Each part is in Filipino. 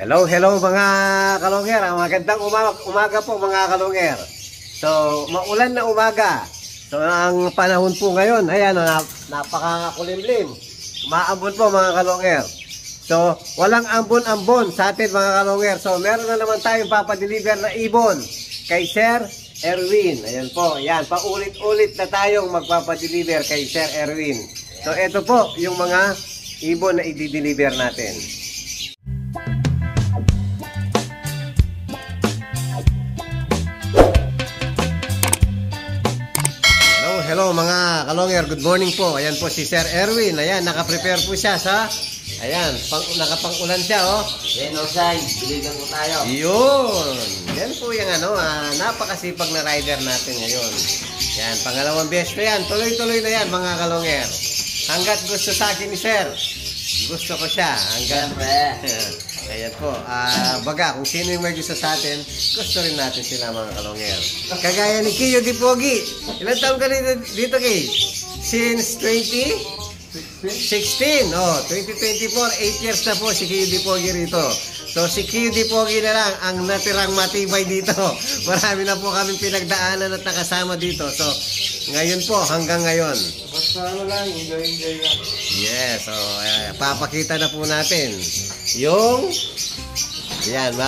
Hello, hello mga kalonger. Magandang umaga po mga kalonger. So, maulan na umaga. So, ang panahon po ngayon, ayan, napakakulimlim. Umaambon po mga kalonger. So, walang ambon-ambon sa atin mga kalonger. So, meron na naman tayong papadeliver na ibon kay Sir Erwin. Ayan po, ayan, paulit-ulit na tayong magpapadeliver kay Sir Erwin. So, ito po yung mga ibon na i-deliver natin. Hello mga kalonger, good morning po. Ayan po si Sir Erwin. Ayan, naka-prepare po siya sa, ayan, nakapang-ulan siya, oh. Yan o, Sai. Biligan po tayo. Yun. Yan po yung napakasipag na rider natin ngayon. Yan, pangalawang beses na yan. Tuloy-tuloy na yan mga kalonger. Hanggat gusto sa akin ni Sir, gusto ko siya. Hanggat... Ayan po, baga kung sino yung may gusto sa atin, gusto rin natin sila mga kalonger. Kagaya ni Kiyo Di Pogi. Ilan taon ka dito, Kiy? Since 2016. Oh, 2024, 8 years na po si Kiyo Di Pogi rito. So si Kiyo Di Pogi na lang ang natirang matibay dito. Marami na po kaming pinagdaanan at nakasama dito. So ngayon po, hanggang ngayon. Basta lang, enjoy lang. Yes, so papakita na po natin yung yan,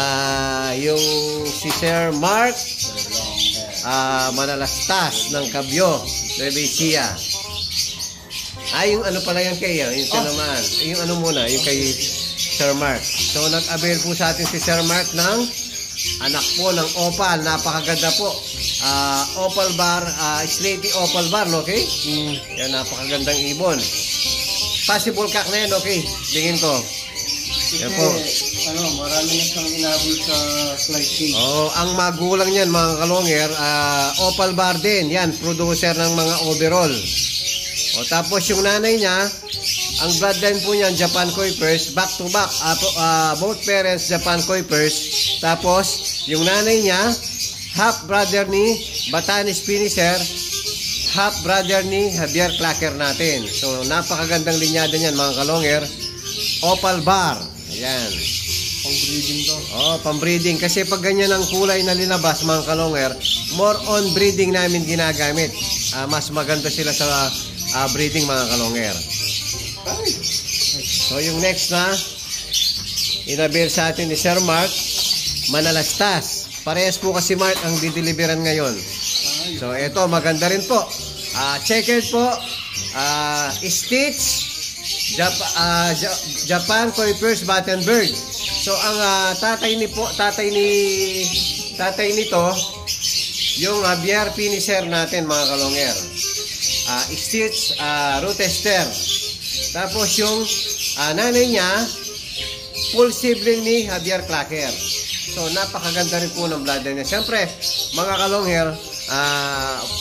yung si Sir Mark Manalastas ng Cabyo, Nueva Ecija. Yung ano pala yan kay yung naman, yung ano muna, yung kay Sir Mark. So nag-avail po sa atin si Sir Mark ng anak po ng opal, napakaganda po. Opal bar, slaty opal bar, okay? Yan, napakagandang ibon. Possible cock na yan, okay? Tingin ko. Yan po. Marami na siyang inabol sa slight cake. Ang magulang niyan, mga kalonger, opal bar din. Yan, producer ng mga overall. Tapos yung nanay niya, ang bloodline po niyan, Japan Kuipers, back to back. Both parents, Japan Kuipers. Tapos, yung nanay niya, half brother ni Batanes Finisher, half brother ni Javier Clacker natin. So, napakagandang linyada niyan, mga kalonger. Opal bar. Ayan. Pang-breeding to. Pang-breeding. Kasi pag ganyan ang kulay na linabas, mga kalonger, more on breeding namin ginagamit. Mas maganda sila sa breeding, mga kalonger. So, yung next na, inabil sa atin ni Sir Mark Manalastas. Parehas po kasi Mark ang dideliveran ngayon. So, ito, maganda rin po. Checkered po. Stitch. Japan Kuipers Battenberg. So ang tatay nito yung Javier Finisher natin, mga kalonger. Stitch Rootester. Tapos yung nanay niya full sibling ni Javier Clacker. So napakaganda rin po ng bloodline niya. Siyempre mga kalonger,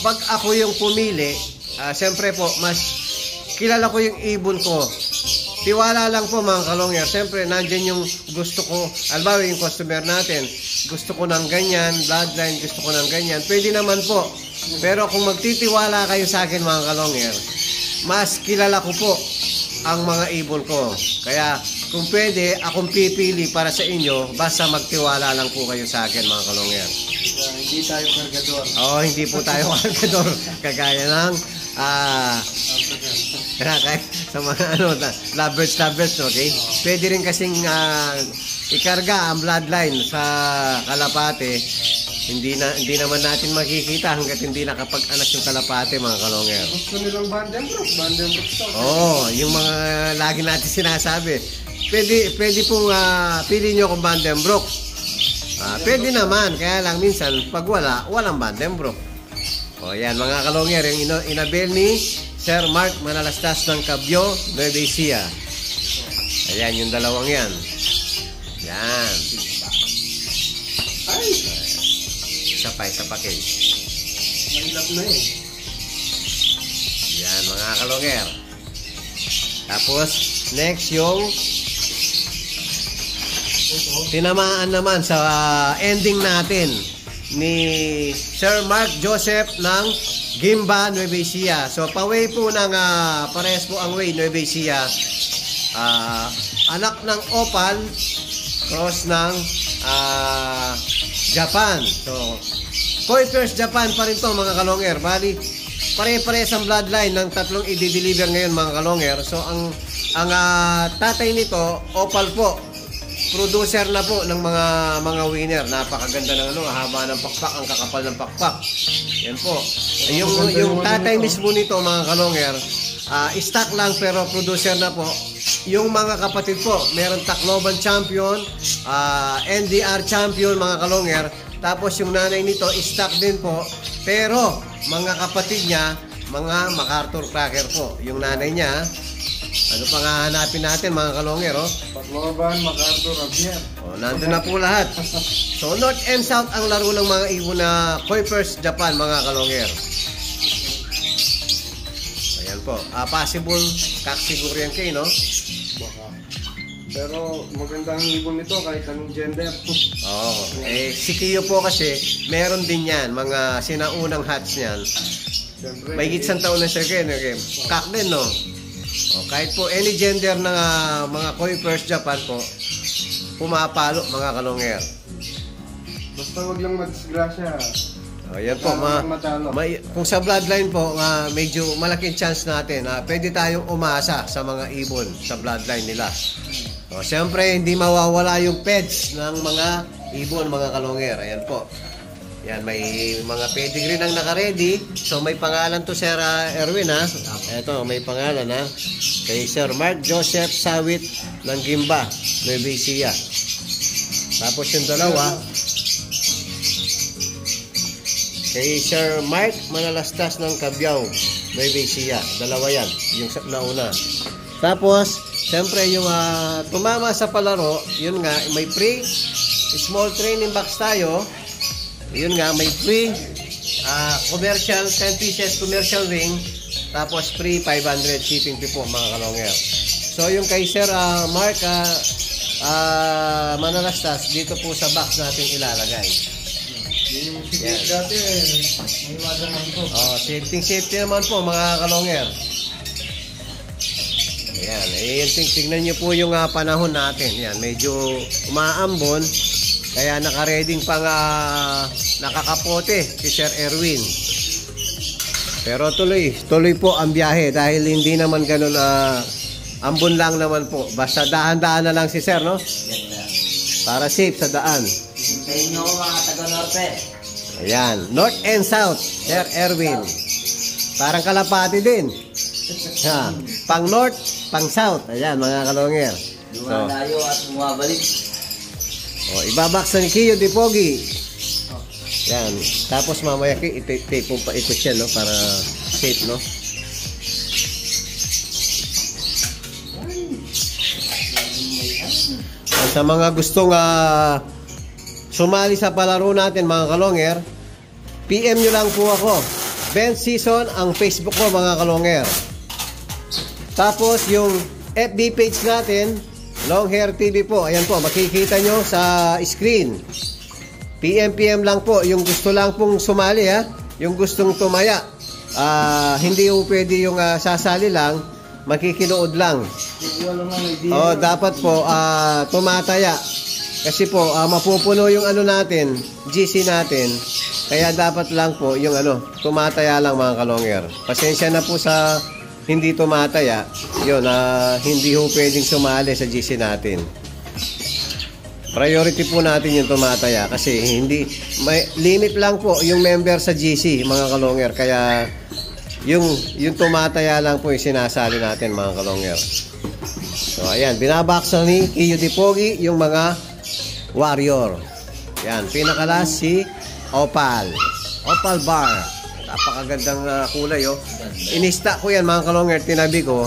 pag ako yung pumili, siyempre po mas kilala ko yung ibon ko. Tiwala lang po mga kalonger. Siyempre, nandyan yung gusto ko. Albawa yung customer natin. Gusto ko ng ganyan, bloodline, gusto ko ng ganyan. Pwede naman po. Pero kung magtitiwala kayo sa akin mga kalonger, mas kilala ko po ang mga ibon ko. Kaya, kung pwede, akong pipili para sa inyo, basta magtiwala lang po kayo sa akin mga kalonger. Hindi tayo kargador. Hindi po tayo kargador. Kagaya ng sa mga lovers, okay? Pwede rin kasing ikarga ang bloodline sa kalapate. Hindi naman natin makikita hanggat hindi nakapag-anak yung kalapate, mga kalonger. Gusto nilang Vandenbroek to. Yung mga lagi natin sinasabi. Pwede pong pili nyo kung Vandenbroek. Pwede naman, kaya lang minsan pag walang Vandenbroek. Yan mga kalonger, yung inabil ni Sir Mark Manalastas ng Cabyo, Nueva Ecija. Ayan, yung dalawang yan. Yan. Isa pa case. Mahilap na eh. Yan mga kalonger. Tapos, next yung tinamaan naman sa ending natin ni Sir Mark Joseph ng Gimba, Nueva Ecija. So, pa-way po ng parehas po ang way, Nueva Ecija. Anak ng opal, cross ng Japan. So, Kuipers Japan pa rin to mga kalonger. Bali, pare-pares ang bloodline ng tatlong i-deliver ngayon mga kalonger. So, ang tatay nito, Opal po. Producer na po ng mga winner. Napakaganda ng haba ng pakpak, ang kakapal ng pakpak. Yan po. Yung tatay mismo nito mga kalonger, stock lang pero producer na po. Yung mga kapatid po, meron Tacloban champion, NDR champion mga kalonger. Tapos yung nanay nito, stock din po. Pero mga kapatid niya, mga MacArthur Cracker po. Yung nanay niya, ano pang hahanapin natin mga kalonger, oh? Tacloban, MacArthur, Abier. Oh, nandun na po lahat. So, North and South ang laro ng mga ibon na Kuipers Japan, mga kalonger. Ayan po. Possible, siguro yan kayo, no? Baka. Pero maganda ang ibon nito kahit anong gender. Oo. Si Kiyo po kasi, meron din yan, mga sinaunang hats niyan. Siyempre, May gitsang taon na siya kayo, kak din, no? Kahit po any gender ng mga Kuipers Japan po, pumapalo mga kalonger. basta wag lang madisgrasya. Yan po, kung sa bloodline po, medyo malaking chance natin, pwede tayong umasa sa mga ibon sa bloodline nila. Siyempre, hindi mawawala yung pets ng mga ibon, mga kalonger. Ayan po. Yan, may mga pedigree nang naka-ready. So, may pangalan to Sir Erwin, ha? Ito, may pangalan, ha? Kay Sir Mark Joseph Sawit ng Gimba, Nueva Ecija. Tapos yung dalawa, kay Sir Mark Manalastas ng Cabiao, Nueva Ecija. Dalawa yan, yung nauna. Tapos, siyempre, yung tumama sa palaro, yun nga, may free small training box tayo. Yun nga, may free commercial, 10 pieces commercial ring, tapos free 500 shipping fee po mga kalonger. So yung kay Sir Mark Manalastas, dito po sa box natin ilalagay. Yung safety dati, may iwasan naman po. Safety naman po mga kalonger. Ayan, tingnan nyo po yung panahon natin. Yan, medyo umaambon. Kaya naka-reading pang nakakapote si Sir Erwin. Pero tuloy po ang biyahe dahil hindi naman ganun ambon lang naman po. Basta dahan-dahan na lang si Sir, no? Para safe sa daan. Sa inyo mga taga-norte. Ayan, North and South, Sir Erwin. Parang kalapati din. Pang North, pang South. Ayan, mga kalonger. Lumalayo at bumabalik. Ibabaksa ni Kiyo de Pogi. Yan. Tapos mamaya itape mo pa ito siya, no? Para safe, no? Sa mga gustong sumali sa palaro natin, mga kalonger, PM nyo lang po ako. Ben Season ang Facebook ko, mga kalonger. Tapos yung FB page natin, Long Hair TV po. Ayan po, makikita nyo sa screen. PM lang po. Yung gusto lang pong sumali, ha? Yung gustong tumaya. Hindi po pwede yung sasali lang. Makikinood lang. Dapat po tumataya. Kasi po, mapupuno yung ano natin, GC natin. Kaya dapat lang po yung tumataya lang mga kalonger. Pasensya na po sa hindi tumataya, yun, hindi ho pwedeng sumali sa GC natin. Priority po natin yung tumataya kasi hindi, may limit lang po yung member sa GC, mga kalonger. Kaya yung tumataya lang po yung sinasali natin, mga kalonger. So ayan, binabaksa ni Kiyo de Pogi yung mga warrior. Yan, pinakalas si Opal Bar. Napakagandang kulay, oh. Inista ko yan, mga kalonger, tinabi ko.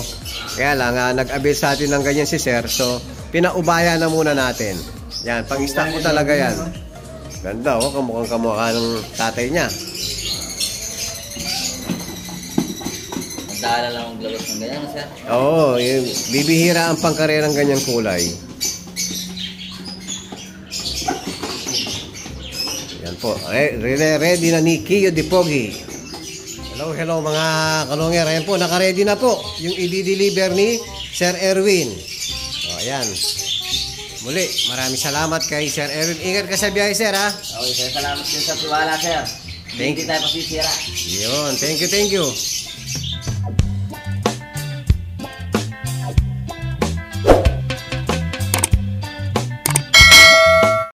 Kaya lang, nag-abil sa atin ng ganyan si Sir. So, pinaubaya na muna natin. Yan, pang-stock ko talaga yan. Ganda, oh. Kamukhang ng tatay niya. Nagdala lang ang glabas ng ganyan, Sir. Oo, bibihira ang pangkarerang ganyang kulay. Yan po. Ready na ni Kiyo de Pogi. Hello mga kalonger. Ayan po, naka-ready na po yung i-deliver ni Sir Erwin. Ayan. Muli, maraming salamat kay Sir Erwin. Ingat ka sa biyahe, sir, ha? Okay, sir. Salamat din sa tiwala, sir. Thank Hindi tayo pasisira. Yun, thank you, thank you.